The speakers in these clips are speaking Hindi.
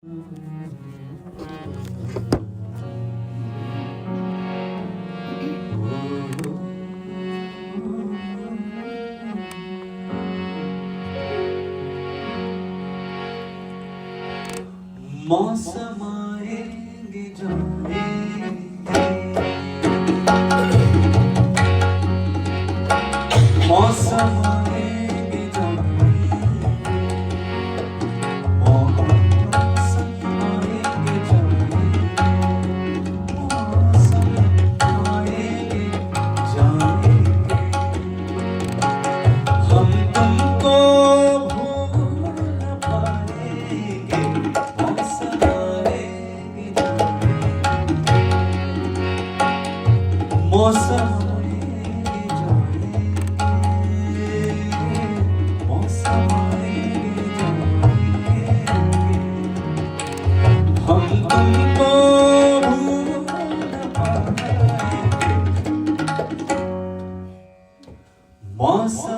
मौसम आएंगे जाएंगे, मौसम आएंगे जाएंगे, मौसम आएंगे जाएंगे, मौसम आएंगे जाएंगे, हम तुमको भूल न पाएंगे। मौसम आएंगे जाएंगे, मौसम आएंगे जाएंगे, मौसम आएंगे जाएंगे, हम तुमको भूल न पाएंगे। मौसम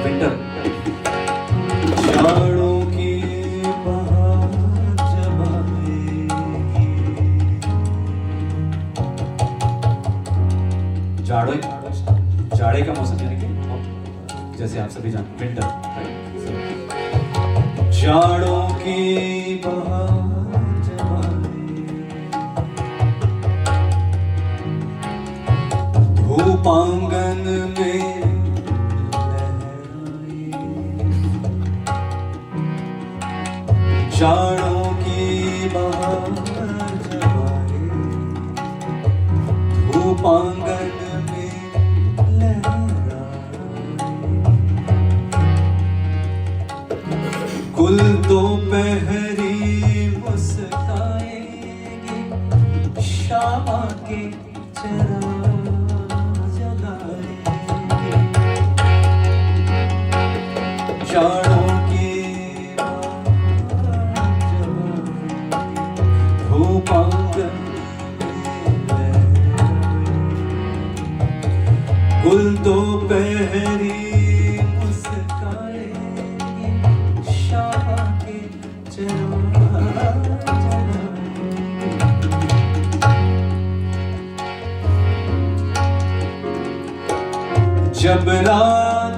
विंटर, जाड़ों की बहार जब आएगी, जाड़े का मौसम यानी कि जैसे आप सभी जानते हैं विंटर, जाड़ों की बहार जब आएगी, धूपांगन में जाड़ों की बहार जब आए, धूपांगन में लहराए, गुल दोपहरी मुस्काएंगे, शामा के चिराग जलाएंगे, जाड़ों की धूपांगन में गुल दोपहरी मुस्काएंगे, शामा के चिराग जलाएंगे। जब रात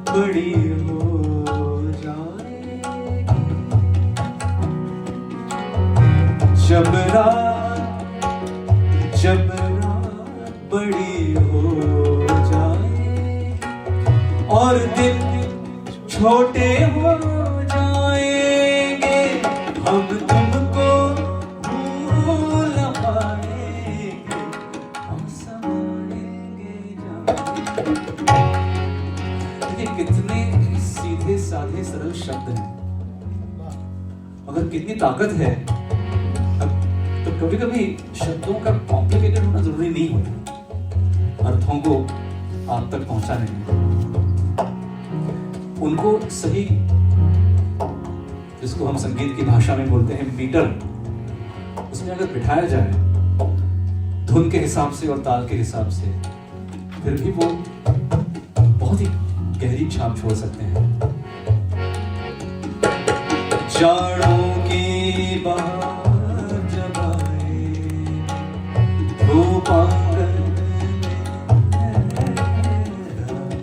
बड़ी हो जाएगी, जब रात बड़ी हो जाए और दिन छोटे हो जाएंगे, हम तुमको भूल न पाएंगे। मौसम आएंगे जाएंगे। ये कितने सीधे साधे सरल शब्द हैं, मगर कितनी ताकत है। तो कभी कभी शब्दों का कॉम्प्लिकेटेड होना जरूरी नहीं होता अर्थों को आप तक पहुंचाने में। उनको सही, जिसको हम संगीत की भाषा में बोलते हैं मीटर, उसमें अगर बिठाया जाए धुन के हिसाब से और ताल के हिसाब से, फिर भी वो बहुत ही गहरी छाप छोड़ सकते हैं। जाड़ों की बहार जब आए, धूपांगन में लहराए,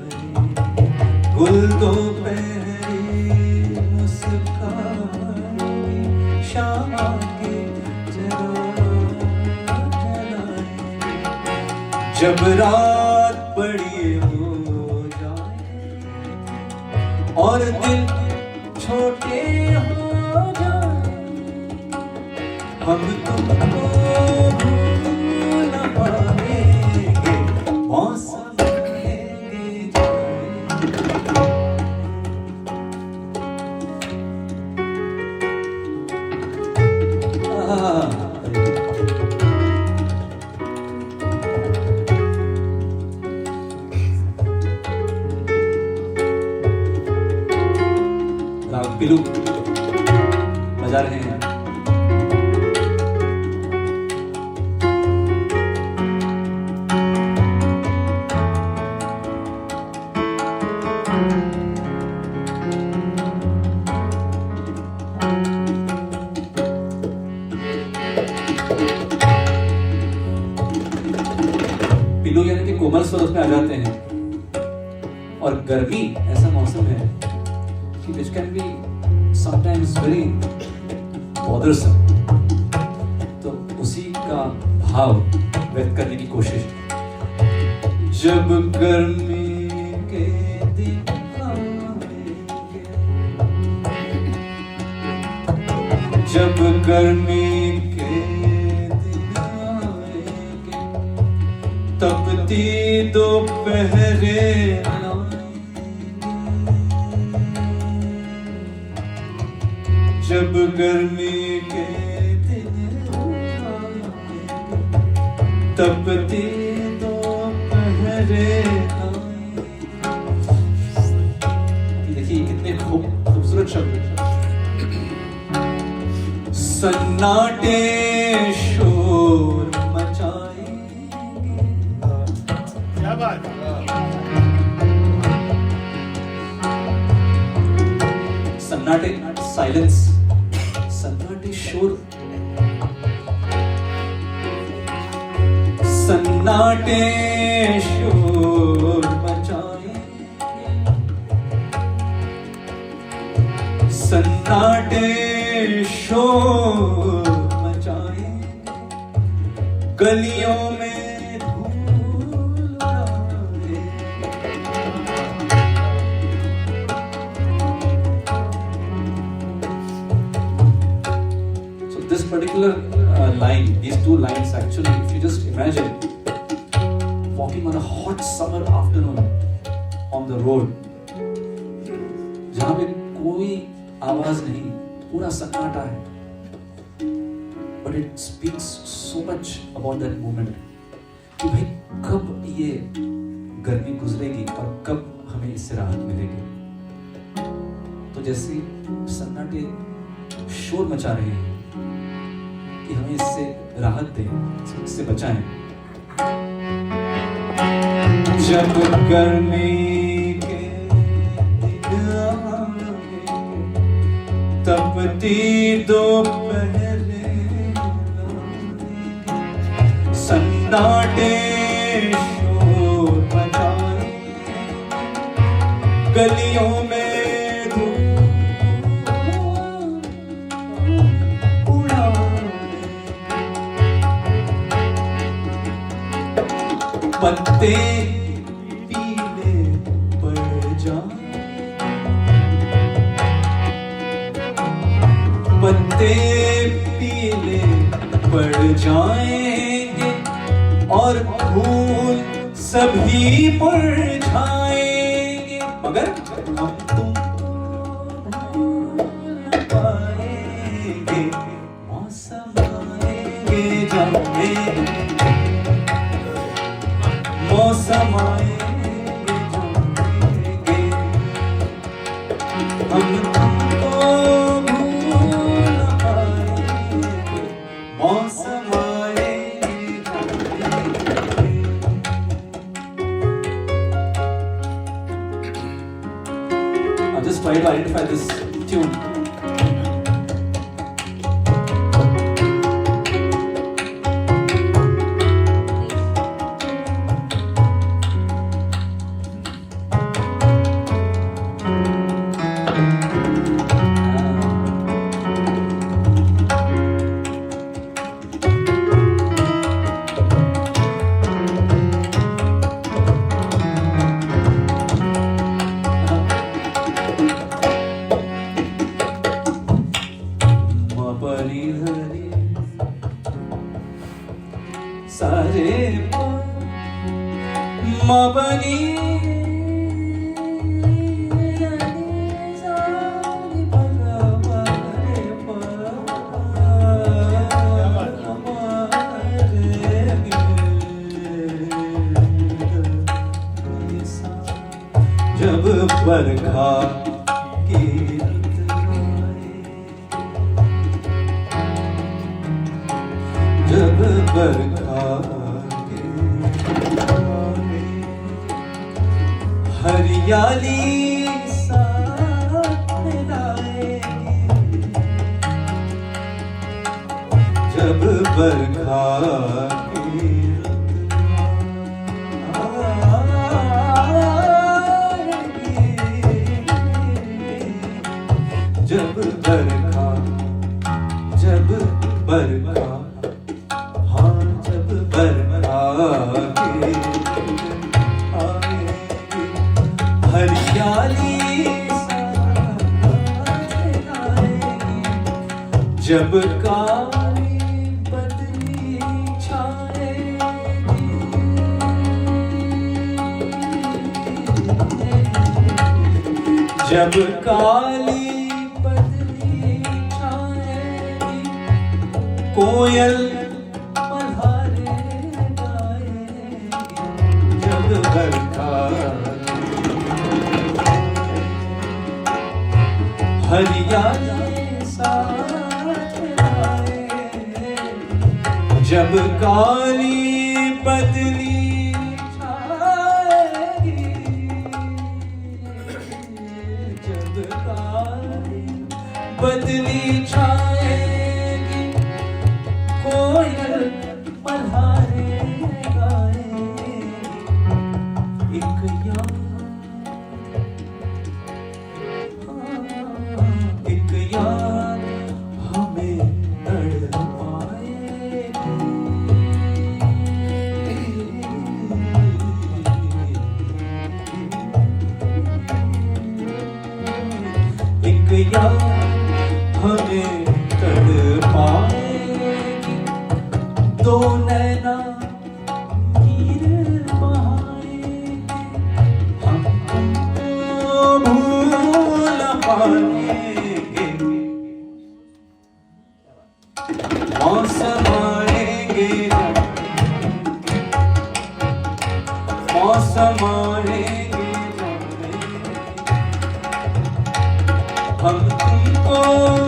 गुल दोपहरी मुस्काएंगे, शामा के चिराग जलाएंगे, जब रात बड़ी हो जाए और दिन छोटे हो जाए, हम तुमको भूल न पाएंगे। मौसम आएंगे जाएंगे। राग पिलू बजा रहे हैं। पिलू यानी कि कोमल स्वर उसमें आ जाते हैं। और गर्मी ऐसा मौसम है कि which can be sometimes very bothersome, तो उसी का भाव व्यक्त करने की कोशिश। जब गर्मी के दिन आएंगे, जब गर्मी के दिन आएंगे, तपती दोपहरे जब गर्मी के दिन आएंगे, तपती दोपहरे आएंगे। देखिए कितने खूबसूरत शब्द। सन्नाटे शोर मचाएंगे, क्या बात। सन्नाटे साइलेंस, सन्नाटे शोर, सन्नाटे शोर मचाएंगे, सन्नाटे शोर मचाएंगे, गलियों में धूल उड़ाएंगे। This particular line, these two lines actually, if you just imagine walking on a hot summer afternoon on the road, जहाँ पे कोई आवाज नहीं, पूरा सन्नाटा है, but it speaks so much about that moment कि भाई कब ये गर्मी गुजरेगी और कब हमें इससे राहत मिलेगी। तो जैसे सन्नाटे शोर मचा रहे हैं कि हमें इससे राहत दें, इससे बचाएं। जब गर्मी के दिन आएंगे, तपती दोपहरे आएंगे, सन्नाटे शोर मचाएंगे, गलियों में पत्ते पीले पड़ जाएं, पत्ते पीले पड़ जाएंगे और फूल सभी मुरझाएंगे, मगर हम तुम पाएंगे, मौसम आएंगे जाएंगे, मौसम आएंगे जाएंगे, हम तुमको भूल पाएंगे, मौसम आएंगे जाएंगे। I'll just try to identify this tune. सारे मबनी बरखा की रुत आए, जब बरखा की रुत आए, हरियाली साथ लाएगी, जब बरखा की रुत आएगी, जब बरखा, जब बरखा, हाँ जब बरखा की रुत आएगी, हरियाली साथ लाएगी, जब काली बदली छाएगी, जब काली बदली छाएगी, कोयल मल्हारे गाएगी, जब बरखा हरियाली साथ लाए, जब काली बदली छाएगी, जब काली बदली छाएगी, कोयल मल्हारे गाएगी, एक याद, एक याद हमें तड़पाएगी, एक याद हमें तड़पाएगी, दो नैना नीर बहाएगी, हम तुमको भूल पाएंगे, मौसम आएंगे, मौसम आएंगे, हम तुमको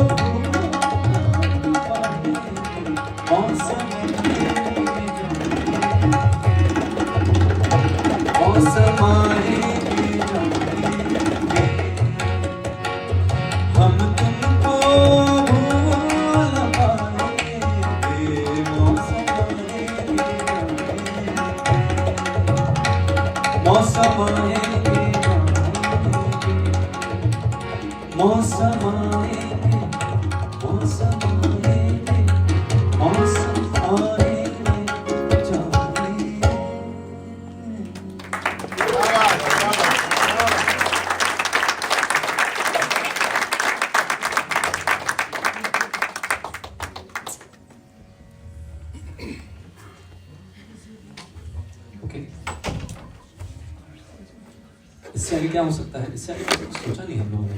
भूल पाएंगे, मौसम आएंगे, मौसम आएंगे, हम तुमको भूल पाएंगे, मौसम आएंगे, मौसम आएंगे, मौसम आएंगे, मौसम आएंगे, मौसम आएंगे, जाएंगे। ओके, इससे आगे क्या हो सकता है? इससे आगे कुछ सोचा नहीं हम लोगों ने।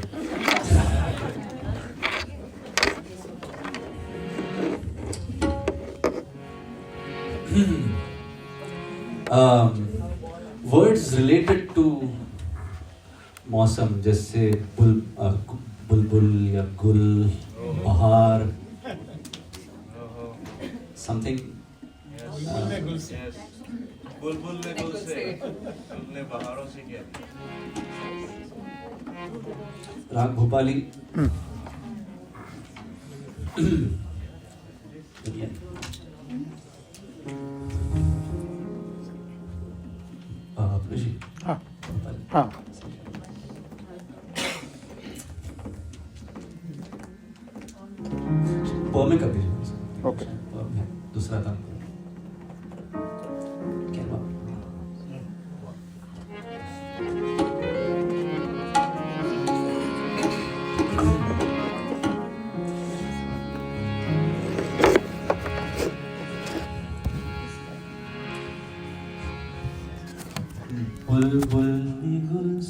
वर्ड्स रिलेटेड टू मौसम, जैसे बुलबुल या गुल, बहार, समथिंग। बुलबुल ने गुल से, गुल ने बहारों से किया। राग भोपाली। हाँ हाँ पॉ में कभी ओके दूसरा था।